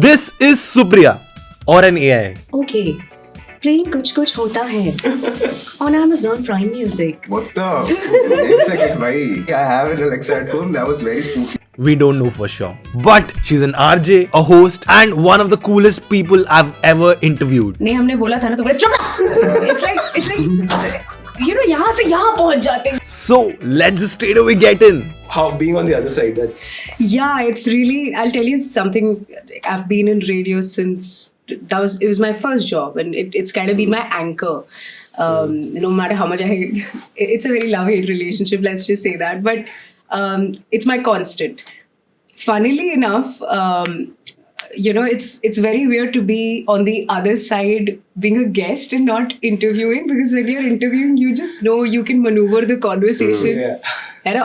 This is Supriya or an AI. Okay, playing Kuch Kuch Hota Hai on Amazon Prime Music. What the? Wait a second, bhai. I have an Alexa at home. That was very spooky. We don't know for sure. But she's an RJ, a host, and one of the coolest people I've ever interviewed. नहीं हमने बोला था ना तो बोले चुप. It's like यहाँ से यहाँ पहुँच जाते हैं. So let's just straight away get in. How being on the other side, that's Yeah, it's really. I'll tell you something. I've been in radio since it was my first job, and it's kind of been my anchor. No matter how much it's a very love-hate relationship. Let's just say that, but it's my constant. Funnily enough, it's very weird to be on the other side, being a guest and not interviewing, because when you're interviewing, you just know you can maneuver the conversation. yeah. है ना.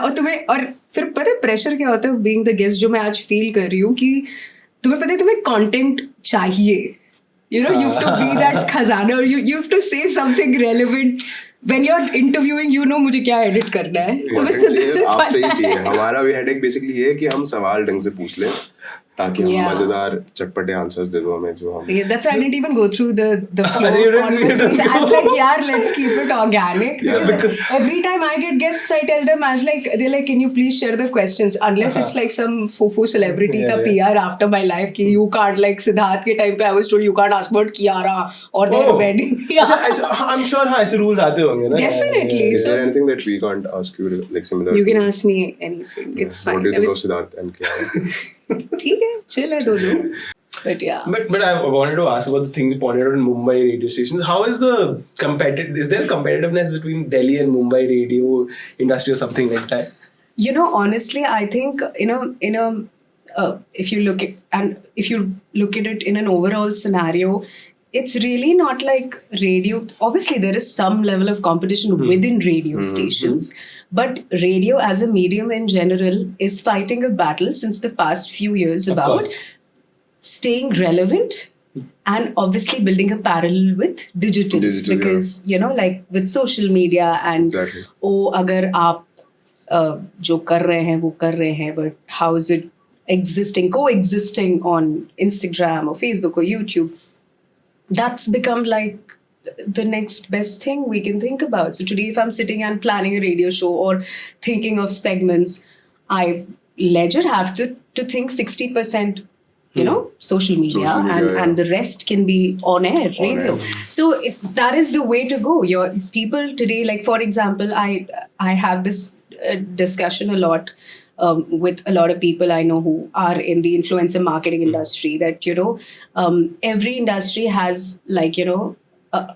और फिर पता है pressure क्या होता है being the guest, जो मैं आज फील कर रही हूँ कि तुम्हें पता है तुम्हें कंटेंट चाहिए. You have to be that खजाना, और you have to say something relevant. When you're interviewing, you know मुझे क्या एडिट करना है. आपसे ही चाहिए. हमारा भी हेडेक बेसिकली ये है कि हम सवाल ढंग से पूछ लें ताकि हम मजेदार चटपटे आंसर्स दे दो हमें जो हम. That's why I didn't even go through the flow of conversation. I was like, yaar, let's keep it organic. Because every time I get guests, I tell them, they're like, can you please share the questions? Unless it's like some foo celebrity ka PR after my life ki you can't, like Siddharth ke time pe I was told you can't ask about Kiara or their wedding. Yeah. I'm sure ऐसे rules आते होंगे ना. Definitely. Is there anything that we can't ask you like similar? You can ask me anything. It's fine. What do you think of Siddharth and Kiara? ठीक है, chill है दोनों. But yeah. But I wanted to ask about the things you pointed out in Mumbai radio stations. How is is there a competitiveness between Delhi and Mumbai radio industry or something like that? Honestly, I think if you look at it in an overall scenario, it's really not like radio. Obviously, there is some level of competition within radio stations, but radio as a medium in general is fighting a battle since the past few years Of about course. staying relevant and obviously building a parallel with digital because like with social media and Exactly. अगर आप जो कर रहे हैं वो कर रहे हैं, but how is it coexisting on Instagram or Facebook or YouTube? That's become like the next best thing we can think about. So today, if I'm sitting and planning a radio show or thinking of segments, I ledger have to think 60%, social media, and the rest can be on air radio. So that is the way to go. Your people today, like for example, I have this discussion a lot with a lot of people I know who are in the influencer marketing industry, that every industry has like a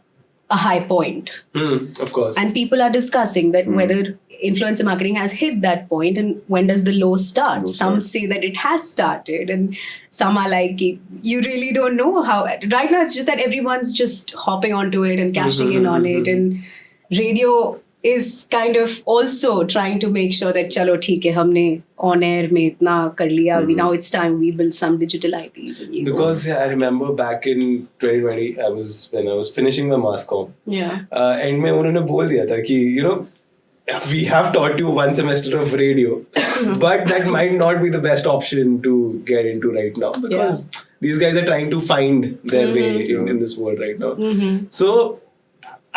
high point, Of course. and people are discussing that whether influencer marketing has hit that point and when does the low start. Some say that it has started, and some are like, you really don't know how. Right now it's just that everyone's just hopping onto it and cashing in on it, and radio is kind of also trying to make sure that chalo theek hai, humne on air mein itna kar liya, now it's time we build some digital IPs. And Because I remember back in 2020, when I was finishing my mass comm. And में उन्होंने बोल दिया था कि we have taught you one semester of radio, but that might not be the best option to get into right now because these guys are trying to find their way in this world right now. So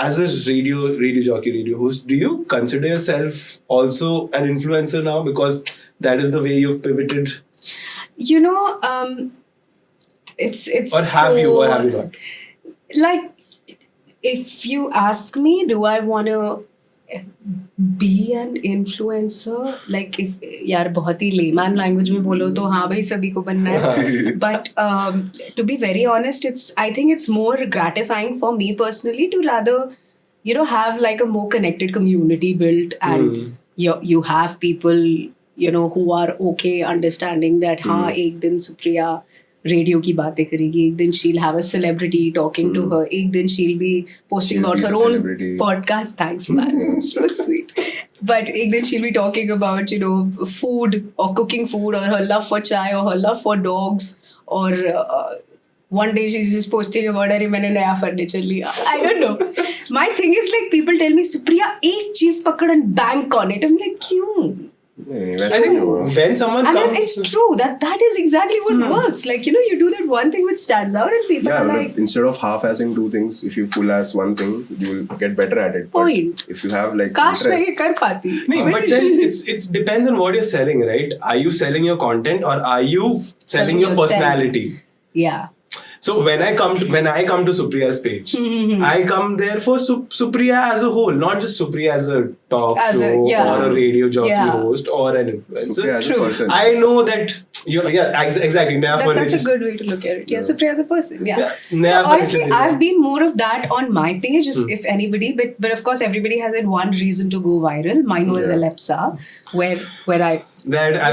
as a radio jockey, radio host, do you consider yourself also an influencer now because that is the way you've pivoted? It's Or have you not? Like, if you ask me, do I want to be an influencer? Like, if यार बहुत ही layman language में बोलो तो हाँ भाई सभी को बनना है. But to be very honest, I think it's more gratifying for me personally to rather have like a more connected community built, and you have people who are okay understanding that हाँ एक दिन Supriya radio की बातें करेगी, एक दिन she'll have a celebrity talking to her, एक दिन she'll be posting about her own podcast. Thanks man. So sweet. But एक दिन she'll be talking about food or cooking food or her love for chai or her love for dogs, or one day she's just posting about अरे मैंने नया furniture लिया. I don't know. My thing is like people tell me Supriya एक चीज पकड़ and bank on it. I'm like क्यों? I think when someone And comes, it's true that is exactly what works. Like, you know, you do that one thing which stands out and people Yeah, are but like, instead of half-assing two things, if you full-ass one thing, you will get better at it. But Point. if you have like काश मैं ये interest, कर पाती. no, but then it depends on what you're selling, right? Are you selling your content or are you selling your yourself. personality? Yeah. So when I come to Supriya's page, I come there for Supriya as a whole, not just Supriya as a talk As a- show yeah. or a radio jockey Yeah. host or an influencer. Supriya as a True. person. I know that exactly. That's a good way to look at it. Yeah, Supriya as a person. Yeah. Yeah, So never honestly, considered I've that. been more of that on my page, if anybody. But of course, everybody has that one reason to go viral. Mine was Yeah. Alepsa, where I. That I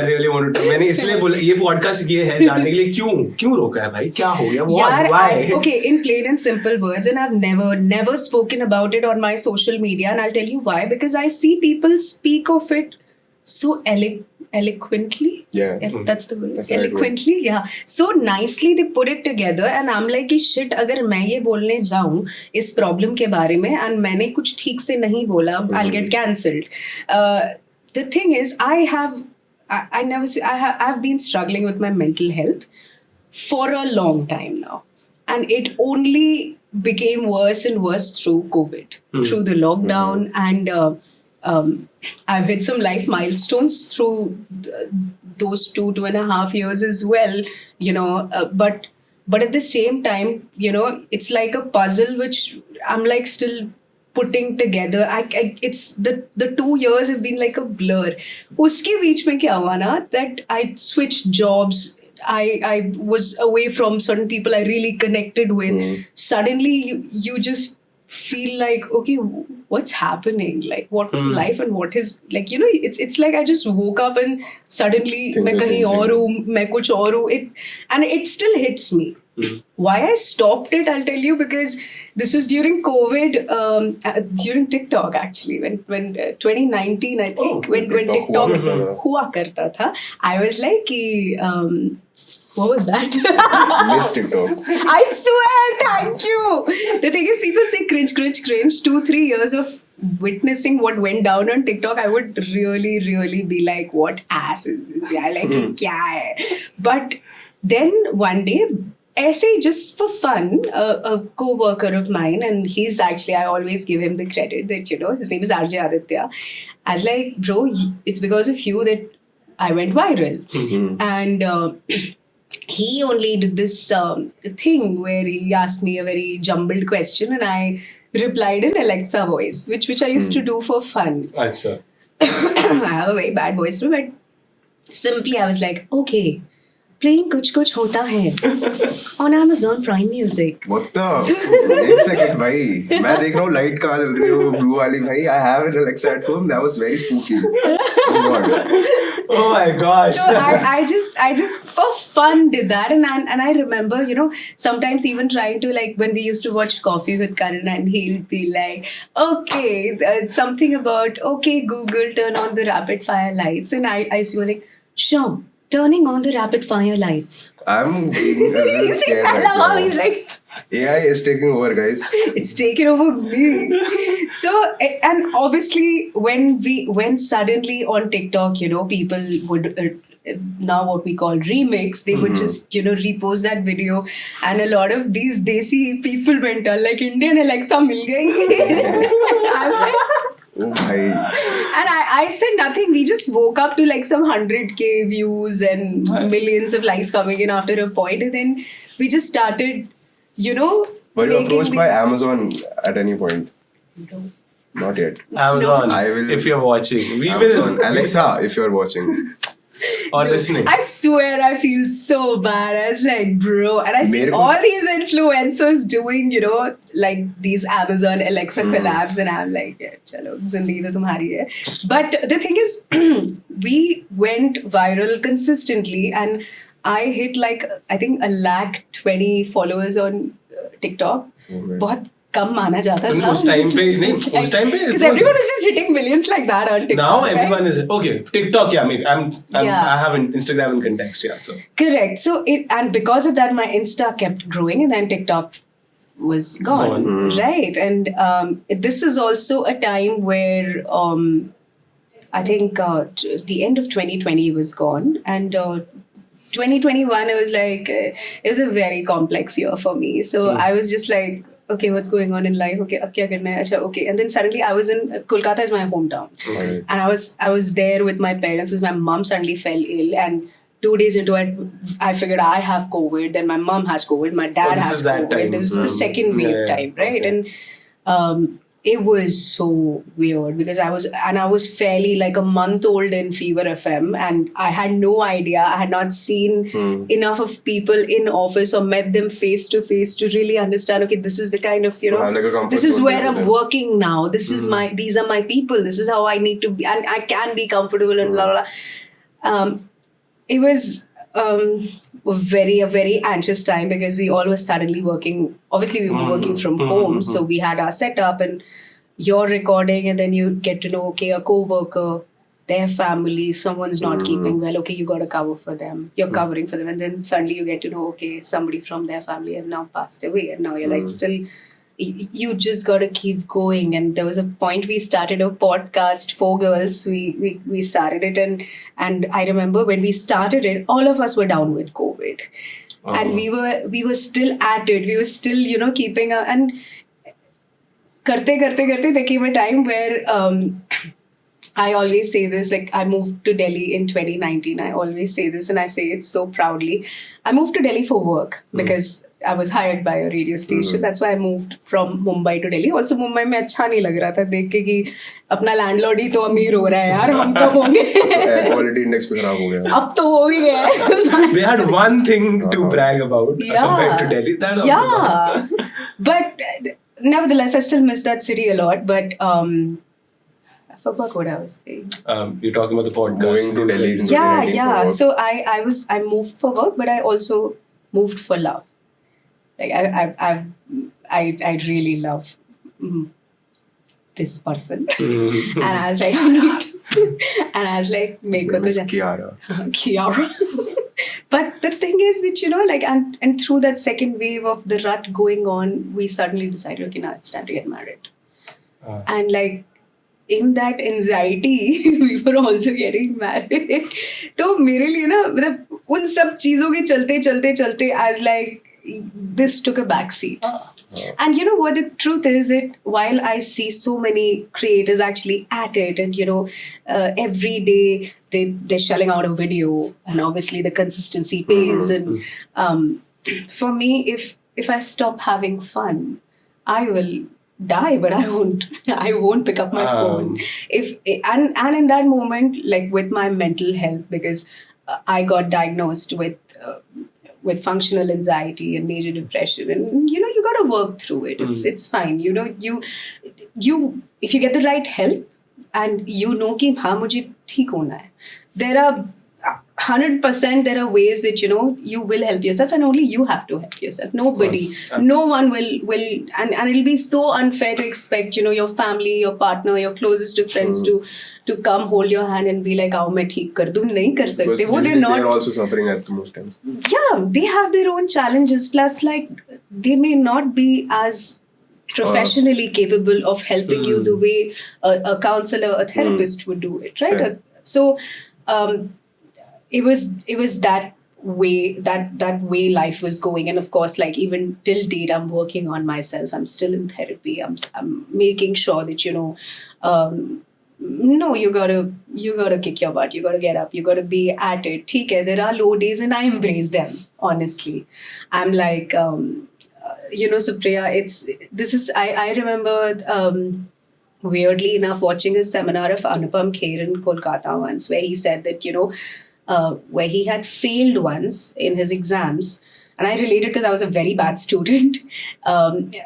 really wanted to. मैंने इसलिए बोला ये podcast ये है जानने के लिए क्यों रोका है भाई क्या हो गया Yeah, why okay, in plain and simple words, and I've never spoken about it on my social media, and I'll tell you why. Because I see people speak of it so eloquently. Yeah. That's the word. That's the right word. Eloquently, yeah. So nicely they put it together, and I'm like, कि shit, अगर मैं ये बोलने जाऊँ इस problem के बारे में, and मैंने कुछ ठीक से नहीं बोला, I'll get cancelled. The thing is, I've been struggling with my mental health for a long time now. And it only became worse and worse through COVID, through the lockdown. And I've hit some life milestones through those 2.5 years as well, you know. But at the same time, you know, it's like a puzzle which I'm like still putting together. It's the 2 years have been like a blur. Uske beech mein kya hua na, that I switched jobs. I was away from certain people I really connected with. Suddenly you just feel like, okay, what's happening? Like, what is life and what is, like, you know, it's like I just woke up and suddenly Things मैं are कहीं changing. और हूँ, मैं कुछ और हूँ. And it still hits me. Why I stopped it, I'll tell you, because this was during COVID, during TikTok actually, when 2019, I think, when TikTok TikTok हुआ करता था, I was like, कि, what was that? Miss TikTok. I swear, thank you. The thing is, people say cringe. 2-3 years of witnessing what went down on TikTok, I would really be like, what ass is this? Yeah, like, kya hai? But then one day, ऐसे just for fun, a co-worker of mine, and he's actually, I always give him the credit that, you know, his name is RJ Aditya. I was like, bro, it's because of you that I went viral. And he only did this thing where he asked me a very jumbled question and I replied in Alexa voice, which I used to do for fun. अच्छा I have a very bad voice, but simply I was like, okay, playing कुछ कुछ होता है on Amazon Prime Music. What the? एक second भाई, मैं देख रहा हूँ लाइट कहाँ जल रही हो ब्लू वाली भाई. I have an Alexa at home. That was very spooky. Oh God. oh my gosh So I just for fun did that, and I remember, you know, sometimes even trying to, like, when we used to watch Coffee with Karan, and he'll be like, okay, something about, okay, Google, turn on the rapid fire lights, and I used to go like, sure, turning on the rapid fire lights. I'm being a little scared I right love how now. he's like, AI is taking over, guys. it's taken over me. So, and obviously when suddenly on TikTok, you know, people would now what we call remix, they would just, you know, repost that video, and a lot of these desi people went on like, Indian Alexa mil gayi. I'm like, Oh bhai. and I said nothing. We just woke up to like some 100K views and millions of likes coming in after a point, and then we just started, you know, Were you making approached by these- Amazon at any point? No. Not yet. Amazon I will- if you're watching we Amazon. will Alexa, if you're watching. or listening I swear I feel so bad. I was like, bro. And I see मेरे को- all these influencers doing, you know, like these Amazon Alexa collabs, and I'm like, yeah, chalo, zindagi to tumhari hai. But the thing is, we went viral consistently, and I hit like, I think 120 followers on TikTok. Okay. बहुत कम माना जाता था. उस time पे नहीं, उस time पे it because was- everyone was just hitting millions like that on TikTok. now right? everyone is okay TikTok yeah maybe Yeah. I have an Instagram in context yeah so Correct. So and because of that, my Insta kept growing, and then TikTok was gone, right? And this is also a time where I think the end of 2020 was gone, and 2021 it was like it was a very complex year for me. So I was just like, okay, what's going on in life? Okay, ab kya karna hai? Acha, okay. And then suddenly I was in Kolkata is my hometown, and I was there with my parents because my mom suddenly fell ill, and 2 days into it, I figured I have COVID. Then my mom has COVID. My dad has COVID. There was the second wave time, right? Okay. And it was so weird because I was fairly like a month old in Fever FM, and I had no idea. I had not seen enough of people in office or met them face to face to really understand. Okay, this is the kind of this is where I'm working now. This is these are my people. This is how I need to be, and I can be comfortable and blah blah. Blah. It was a very anxious time because we all were suddenly working. Obviously, we were working from home, so we had our setup and you're recording, and then you get to know, okay, a co-worker, their family, someone's not keeping well. Okay, you got to cover for them. You're covering for them, and then suddenly you get to know, okay, somebody from their family has now passed away, and now you're like still. You just got to keep going. And there was a point we started a podcast, Four Girls. We started it, and I remember when we started it, all of us were down with COVID, and we were still at it. We were still keeping up, and karte there came a time where I always say this, like I moved to Delhi in 2019. I always say this, and I say it so proudly. I moved to Delhi for work because I was hired by a radio station. That's why I moved from Mumbai to Delhi. Also, Mumbai में अच्छा नहीं लग रहा था देख के कि अपना लैंडलॉर्ड ही तो अमीर हो रहा है यार, हम कब होंगे? Air quality index भी खराब हो गया. अब तो हो ही गया. They had one thing to brag about compared to Delhi. That But nevertheless, I still miss that city a lot. But I forgot what I was saying. You're talking about the podcast. Going to Delhi. in 2019 for Yeah. work. So I moved for work, but I also moved for love. Like I really love this person, and I was like, I need to, and I was like, make His name is to Kiara. Kiara. But the thing is that like and through that second wave of the rut going on, we suddenly decided, okay, now it's time to get married, and like. In that anxiety, we were also getting married. तो मेरे लिए ना मतलब उन सब चीजों के चलते as like this took a backseat. And you know what the truth is that while I see so many creators actually at it, and every day they're shelling out a video, and obviously the consistency pays. And for me, if I stop having fun, I will die, but I won't pick up my phone. And in that moment, like with my mental health, because I got diagnosed with functional anxiety and major depression, and you got to work through it. It's fine. You if you get the right help and कि हाँ मुझे ठीक होना है, there are 100% there are ways that you will help yourself, and only you have to help yourself. Nobody, no one will and it'll be so unfair to expect your family, your partner, your closest to friends to come hold your hand and be like आओ मैं ठीक कर दूँ. नहीं कर सकते वो. They're also suffering at the most times. Yeah, they have their own challenges, plus like they may not be as professionally capable of helping you the way a counselor, a therapist would do it, right? Fair. So it was that way life was going. And of course, like even till date, I'm working on myself. I'm still in therapy. I'm making sure that no, you gotta kick your butt. You gotta get up. You gotta be at it. ठीक है, there are low days, and I embrace them. Honestly, I'm like Supriya. I remember weirdly enough watching a seminar of Anupam Kher in Kolkata once, where he said that where he had failed once in his exams. And I related because I was a very bad student.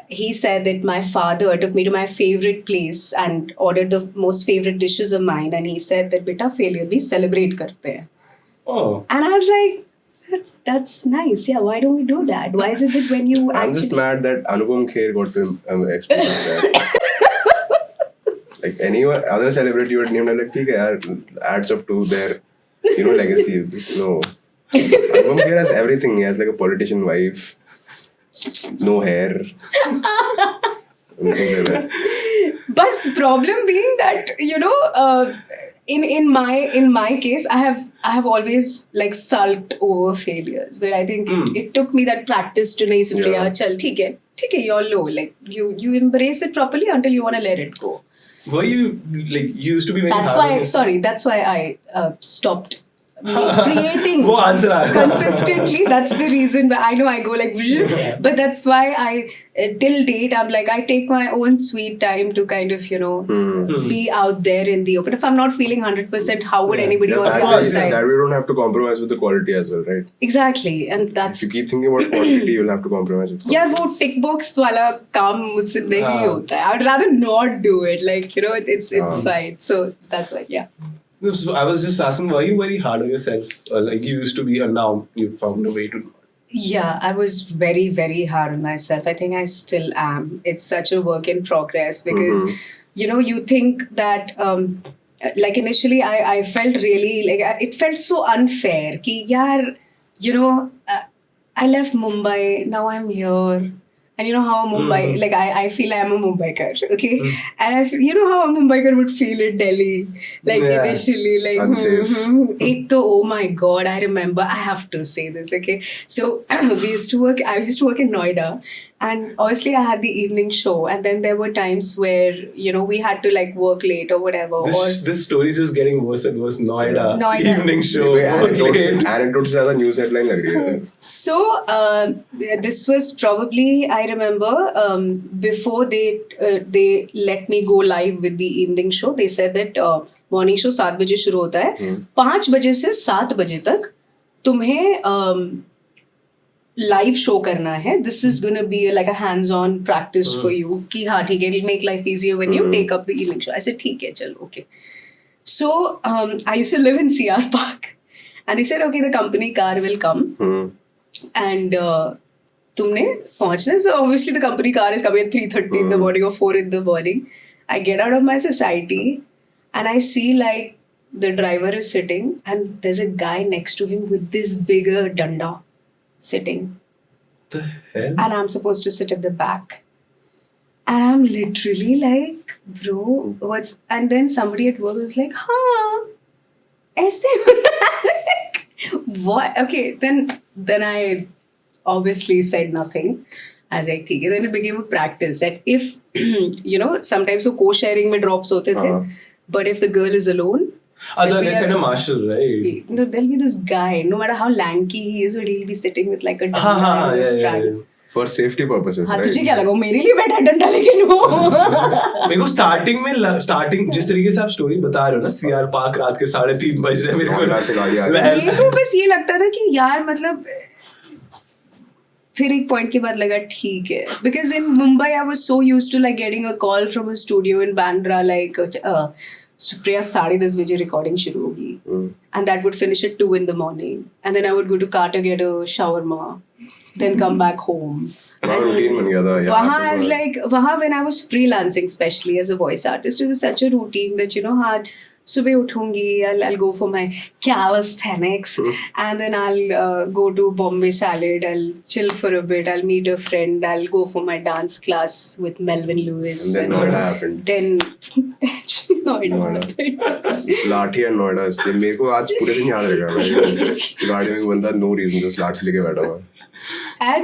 He said that my father took me to my favorite place and ordered the most favorite dishes of mine. And he said that, beta, failure bhi celebrate karte hain. Oh. And I was like, that's nice. Yeah, why don't we do that? Why is it that when you I'm just mad that Anupam Kher got to experience that. Like any other celebrity would name like, ठीक है यार, adds up to their legacy. No. Anupam Kher has everything. He has like a politician wife, no hair. But problem being that, in my case, I have always like sulked over failures, but I think it took me that practice to nahi Supriya, chal theek hai, you're low, like you embrace it properly until you want to let it go. Were you like you used to be very That's hard on why, yourself? sorry, that's why I stopped creating वो answer आ गया. consistently. That's the reason why I know I go like, but that's why I till date I'm like, I take my own sweet time to kind of be out there in the open. If I'm not feeling 100%, how would anybody on the that other way, side? that way you don't have to compromise with the quality as well, right? Exactly, and that's If you keep thinking about quantity, you'll have to compromise with quality. यार वो tick box वाला काम मुझसे नहीं होता है. I'd rather not do it. Like it's fine. So that's why, yeah. No, so I was just asking, were you very hard on yourself? Like you used to be, and now you found a way to not. Yeah, I was very, very hard on myself. I think I still am. It's such a work in progress because, you think that, like initially I felt really, like it felt so unfair. Ki, yaar, I left Mumbai, now I'm here. And you know how Mumbai, like I feel I am a Mumbaiker, okay? And I feel, you know how a Mumbaiker would feel in Delhi, like initially, like, Unsafe. Ek to, oh my God, I remember, I have to say this, okay? So I used to work in Noida, and obviously I had the evening show, and then there were times where, we had to like work late or whatever. This story is just getting worse and worse. Noida. Evening show. Anecdote से ज़्यादा news headline लग रही है. So this was probably, I remember, before they let me go live with the evening show, they said that morning show 7 बजे शुरू होता है, 5 बजे से 7 बजे तक तुम्हें लाइव शो करना है. This is gonna be like a hands on practice for you कि हाँ ठीक है, it make life easier when you take up the evening show. I said ठीक है, चलो okay. So I used to live in CR Park and they said okay the company car will come and तुमने पहुंचना. So obviously the company car is coming at 3:30 in the morning or 4 in the morning. I get out of my society and I see like the driver is sitting and there's a guy next to him with this bigger danda sitting. The hell? And I'm supposed to sit at the back. And I'm literally like, bro, what's... And then somebody at work was like, aise. What? Okay, then I obviously said nothing. I was like, ठीक है. Then it became a practice that if, sometimes वो co-sharing में drops होते थे. But if the girl is alone, they send a marshal, right? No, there'll be this guy, no matter how lanky he is, but he'll be sitting with like a danda in front. For safety purposes, हाँ, right? तुझे क्या लगा मेरे लिए बैठा डंडा लेकिन वो मेरे को स्टार्टिंग जिस तरीके से आप स्टोरी बता रहे हो ना, सीआर पार्क रात के 3:30 बज रहे, मेरे मेरे को बस ये लगता था कि यार मतलब फिर एक पॉइंट के बाद लगा ठीक है, because in Mumbai I was so used to like getting a call from a studio in Bandra like Supriya 10:30 बजे recording शुरू होगी and that would finish at 2 in the morning and then I would go to Kare get a shawarma then come back home. routine बन गया था. वहाँ I was like, वहाँ when I was freelancing especially as a voice artist, it was such a routine that हाँ सुबह उठूंगी, I'll go for my calisthenics and then I'll go to Bombay Salad, I'll chill for a bit, I'll meet a friend, I'll go for my dance class with Melvin Lewis. And then Noida happened. Then Noida happened. लाठी and Noida, इसलिए मेरे को आज पूरे दिन याद रहेगा. गाड़ी में बंदा no reason just लाठी लेके बैठा हुआ. And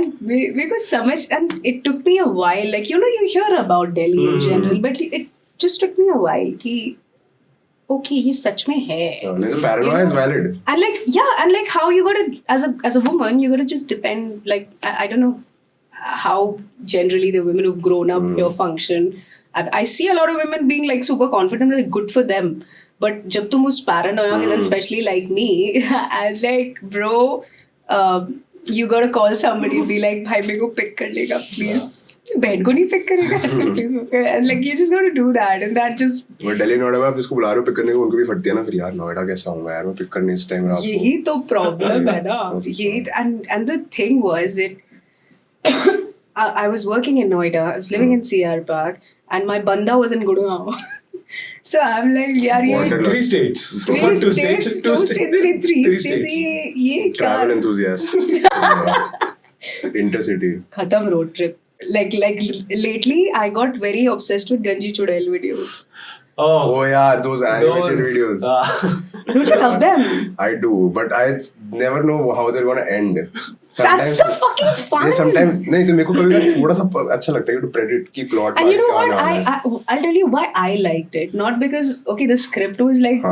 because so much, and it took me a while, like you hear about Delhi in general, but it just took me a while कि okay, ये सच में है. The paranoia is valid. And like, yeah, and like how you gotta, as a woman, you gotta just depend, like, I don't know how generally the women who've grown up here function. I see a lot of women being like super confident, like good for them. But जब तुम उस paranoia के साथ, especially like me, I was like, bro, you gotta call somebody and be like, भाई मेरे को pick कर लेगा, please. बहन को नहीं पिक करेगा ऐसे like you just got to do that and that just Delhi Noida में आप जिसको बुला रहे हो पिक करने को, उनको भी फटती है ना फिर, यार नोएडा कैसा हूँ यार मैं पिक करने इस टाइम रात को. यही तो प्रॉब्लम है ना. यही and the thing was I was working in Noida, I was living in CR Park and my banda was in Gurgaon. So I'm like यार ये 3 states. 2 states and 3 states ये क्या travel enthusiast. Intercity. खत्म road trip. Like lately I got very obsessed with Ganji Chudail videos. Oh yeah, those animated videos. Don't you love them? I do, but I never know how they're gonna end. That's the fucking fun. Sometimes नहीं तो मेरे को कभी थोड़ा सा अच्छा लगता है to predict की plot. And you know what? I'll tell you why I liked it. Not because okay, the script was like.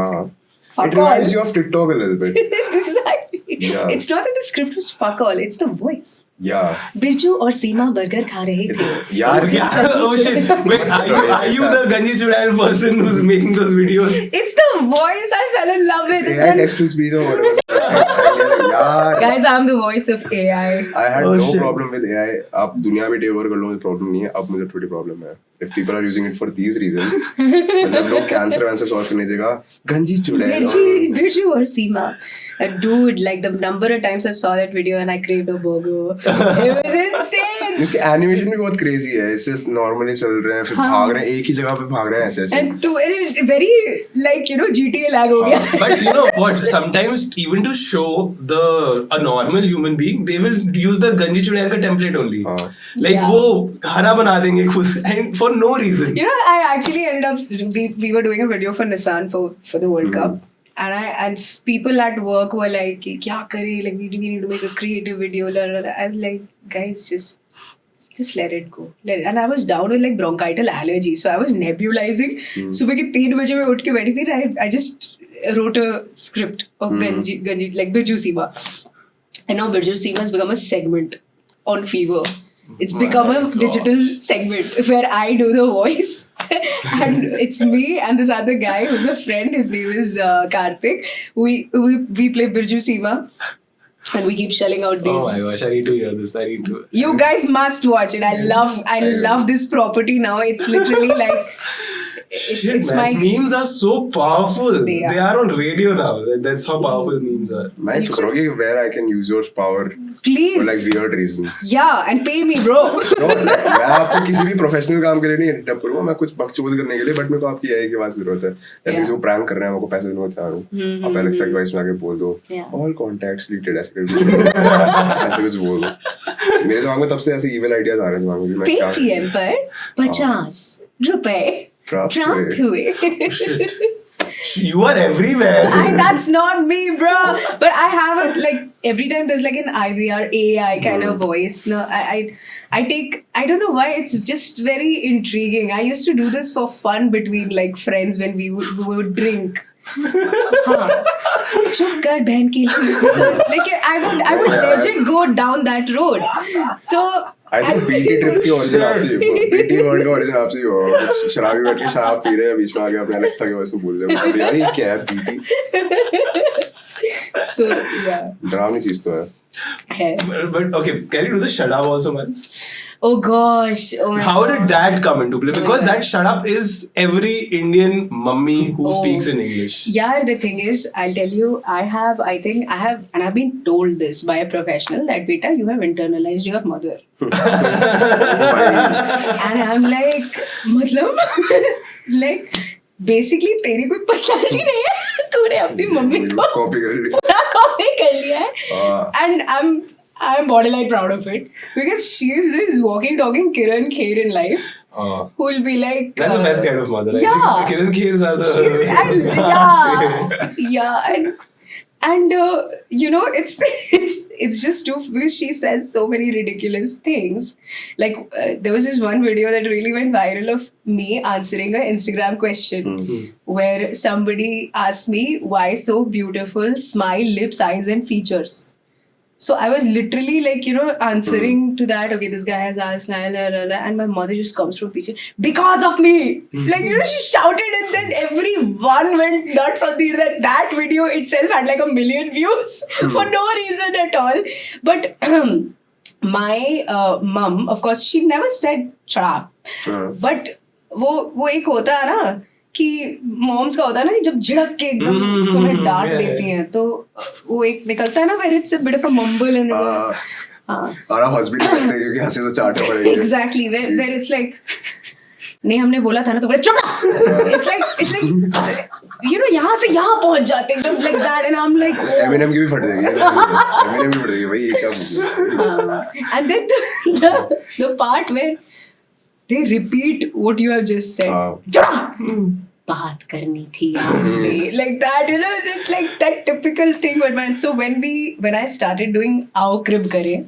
It reminds you of TikTok a little bit. Exactly. Yeah. It's not that the script was fuck all. It's the voice. Yeah. Birju और सीमा burger खा रहे थे. यार Oh shit! Wait, are you the Ganji Chudail person who's making those videos? It's the voice I fell in love with. AI text to speech or whatever. यार. Guys, I'm the voice of AI. I had no problem with AI. आप दुनिया में deliver कर लो मुझे problem नहीं है. अब मुझे थोड़ी problem है. If people are using it for these reasons, मतलब लोग cancer solve करने जगह गंजी चुड़ैल. Birju or Seema. Dude, like the number of times I saw that video and I craved a burger. It was insane. उसके animation भी बहुत crazy है. It's just normally चल रहे हैं फिर भाग रहे हैं एक ही जगह पे भाग रहे हैं ऐसे. And to very like you know GTA lag हो गया. But you know what? Sometimes even to show a normal human being, they will use the Ganji Chudail का template only. Like वो हरा बना देंगे खुद and for no reason. You know, I actually ended up we were doing a video for Nissan for the World Cup. And people at work were like, "Kya kare? Like we need to make a creative video." I was like, "Guys, just let it go." And I was down with like bronchital allergy, so I was nebulizing. सुबह के 3 बजे मैं उठ के बैठी थी. I just wrote a script of Ganji like Birju Seema, and now Birju Seema has become a segment on Fever. It's become a digital segment where I do the voice. And it's me and this other guy who's a friend. His name is Karthik. We play Birju Seema and we keep shelling out these. Oh my gosh, I need to hear this. I need to. You guys must watch it. I love this property now. It's literally like it's man, my memes are so powerful. They are on radio now. That's how powerful memes are. मैं सोच रहा हूँ कि where I can use your power please for like weird reasons. yeah and pay me bro. मैं आपको किसी भी professional काम के लिए नहीं इंटरप्ट करूँगा. मैं कुछ बकचोद करने के लिए बट मेरे को आपकी AI की आवाज जरूरत है. जैसे किसी को प्रैंक कर रहे हैं मेरे को पैसे देना चाह रहा हूँ. आप Alexa की वॉइस में आके बोल दो all contacts deleted ऐसे कुछ बोल दो. मेरे दिमाग में तब से ऐसे evil ideas आ रहे हैं दिमाग में. मैं क्या Paytm पर 50 रुपए प्राप्त हुए. You are everywhere. That's not me, bro. But I have like every time there's like an IVR AI kind of voice. No, I take. I don't know why. It's just very intriguing. I used to do this for fun between like friends when we would drink. चुप कर बहन की. Like I would legit go down that road. So I think BT trip की origin आपसे ही हुआ. BT word का origin आपसे ही हुआ. शराबी बैठ के शराब पी रहे हैं बीच में आके अपने Alexa की वॉइस को बोल रहे हैं. यार ये क्या है BT? So yeah. डरावनी चीज तो है. But okay, can you do the shut up also once? Oh gosh. Oh my How God. did that come into play? Because that shut up is every Indian mummy who speaks in English. Yeah, the thing is, I'll tell you, I have, and I've been told this by a professional that, beta, you have internalized your mother. And I'm like, matlab, like, basically, तेरी कोई personality नहीं है. तूने अपनी mummy को पूरा copy कर लिया है. And I'm borderline proud of it because she is this walking, talking Kiran Kher in life. Who will be like that's the best kind of mother. Yeah. I think Kiran Khers are the and you know it's just too because she says so many ridiculous things. Like there was this one video that really went viral of me answering an Instagram question where somebody asked me why so beautiful, smile, lips, eyes and features. So I was literally like, you know, answering to that. Okay, this guy has asked, and my mother just comes from Piche because of me. Like, you know, she shouted, and then everyone went nuts on the internet. That video itself had like 1 million views for no reason at all. But my mum, of course, she never said "chap," but वो एक होता है ना कि moms का होता है ना जब झड़क के एकदम तुम्हें डांट देती हैं तो वो एक निकलता है ना where it's a bit of a mumble and और आप हंस भी नहीं सकते क्योंकि हंसे तो चाटना पड़ेगा. Exactly, where it's like नहीं हमने बोला था ना तो बोले चुप. It's like you know यहाँ से यहाँ पहुँच जाते हैं एकदम like that and I'm like Eminem की भी फट जाएगी. Eminem भी फट जाएगी भाई ये क्या बोल. And then the part where they repeat what you have just said. बात करनी थी आपसे, like that, you know, it's like that typical thing. But so when I started doing Aao Crib Kare,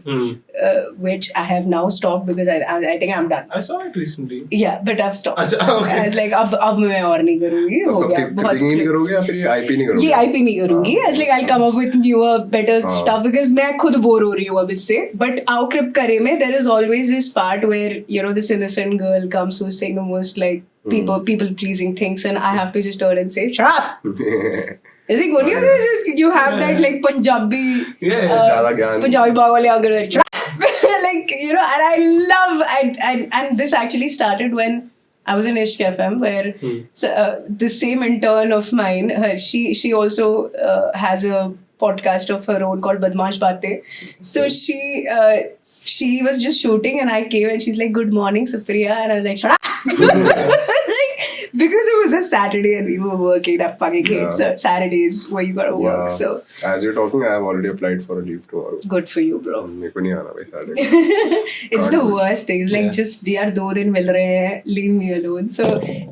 which I have now stopped because I think I'm done. I saw it recently. Yeah, but I've stopped. अच्छा, okay. I was like अब मैं और नहीं करूँगी, तो हो कब गया तक बहुत क्रिपिंग नहीं crib. करोगे या फिर ये IP नहीं करोगे? ये IP नहीं करूँगी. I was like I'll come up with newer, better stuff because मैं खुद बोर हो रही हूँ अब इससे. But Aao Crib Kare में there is always this part where, you know, this innocent girl comes who's saying the most like people pleasing things, and I have to just turn and say, shut up. Is it good? You have that like Punjabi, ज़्यादा ज्ञान. Punjabi bagwale agar shut up. Like, you know, and I love and this actually started when I was in Ishq FM, where the same intern of mine, she also has a podcast of her own called Badmaash Baatein. So she was just shooting and I came and she's like, good morning, Supriya. And I was like, shut up. Because it was a Saturday and we were working. I fucking hate Saturdays where you gotta work. So as you're talking, I have already applied for a leave tomorrow. good for you, bro. मेरे को नहीं आना भाई Saturday. It's the worst thing. It's like just यार 2 दिन मिल रहे हैं, leave me alone. So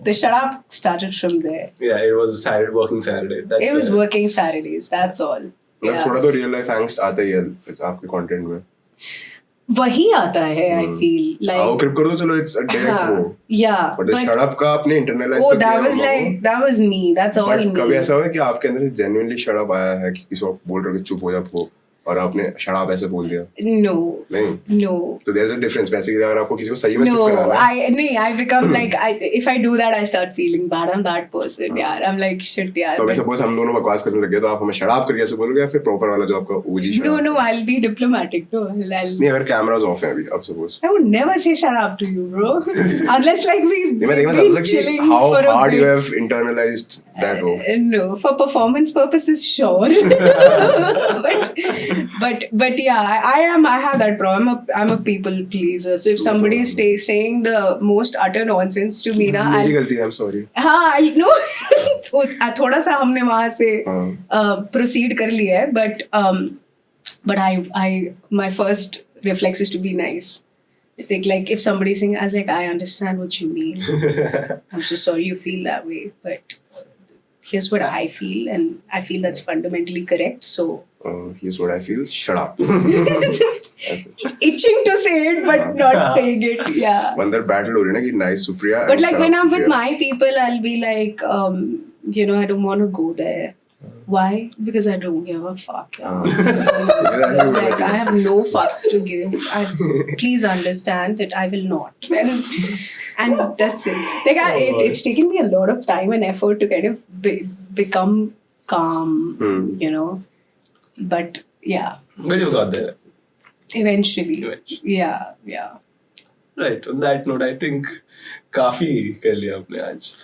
the shut up started from there. Yeah, it was a working Saturday. That's It was why. working Saturdays. That's all. मतलब थोड़ा तो real life angst आता ही है आपके content में. वही आता है, I feel like. आओ क्रिप कर दो चलो, it's a direct वो. Yeah. But the shut up का आपने internalize Oh, तो किया that was होगा like, that was me. That's all But me. कभी ऐसा हुआ है कि आपके अंदर से genuinely shut up आया है कि किसी को बोल रहे हो कि चुप हो जा वो, और आपने shut up ऐसे बोल दिया? No. नहीं. No. So there's a difference. वैसे कि अगर आपको किसी को सही में चुप कराना है. I become like, if I do that, I start feeling bad. I'm that person, यार. I'm like, shit, यार. तो अभी But- suppose हम दोनों बकवास करने लगे तो आप हमें shut up करके ऐसे बोलोगे या फिर proper वाला जो आपका OG shut up? No, I'll be diplomatic. No, I'll. नहीं, अगर cameras off हैं अभी, अब suppose. I would never say shut up to you, bro. Unless like नहीं, मैं देखना we've चाहता been था chilling कि how for a hard bit. you have internalized that हो. No, for performance purposes, sure. but yeah, I have that problem. I'm a people pleaser. So if somebody is saying the most utter nonsense to me, na, मेरी गलती है, I'm sorry. हाँ, I know. थोड़ा सा हमने वहाँ से proceed कर लिया है, but my first reflex is to be nice. Like if somebody's saying, I was like, I understand what you mean. I'm so sorry you feel that way, but here's what I feel, and I feel that's fundamentally correct. So Here's what I feel. Shut up. itching to say it, but not saying it. Yeah. अंदर battle हो रही है ना कि nice Supriya. But and like shut when up, I'm with Supriya. my people, I'll be like, you know, I don't want to go there. Why? Because I don't give a fuck. It's like I have no fucks to give. Please understand that I will not. And that's it. Like it's taken me a lot of time and effort to kind of become calm, you know. But yeah, But you got there. eventually. Eventually. Yeah. Right. On that note, I think काफी कर लिया आपने आज.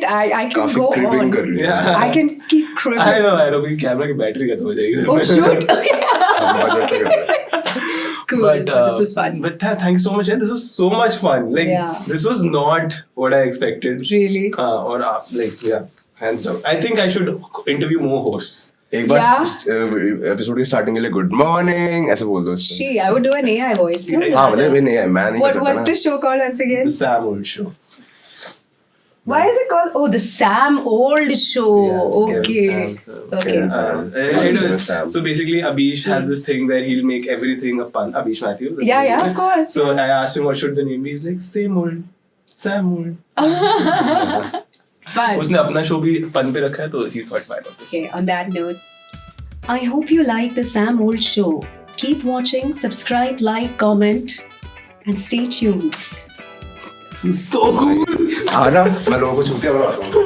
I can काफी go cribbing on. कर लिया. I can keep cribbing. I know. कि camera की बैटरी खत्म हो जाएगी. Oh shoot! Okay. बहुत अच्छा कर रहा है. Cool. But This was fun. But thank you so much. This was so much fun. Like this was not what I expected. Really? Or like hands down. I think I should interview more hosts. एक बार episode के starting के लिए good morning ऐसे बोल दो. She, I would do an AI voice. No? हाँ मतलब मैं नहीं, मैं नहीं कर सकता What's ना. the show called once again? The Sam Old Show. Why is it called? Oh, the Sam Old Show. Okay. Okay. So basically, Abish has this thing where he'll make everything a pun. Abish Matthew. Yeah, of course. So I asked him what should the name be. He's like, same old, Sam Old. Fun. उसने अपना show भी पन पे रखा है तो he thought why not this. Okay, on that note, I hope you like the Sam Old Show. Keep watching, subscribe, like, comment, and stay tuned. This is so cool. आजा मैं लोगों को छूतिया बनाता हूँ.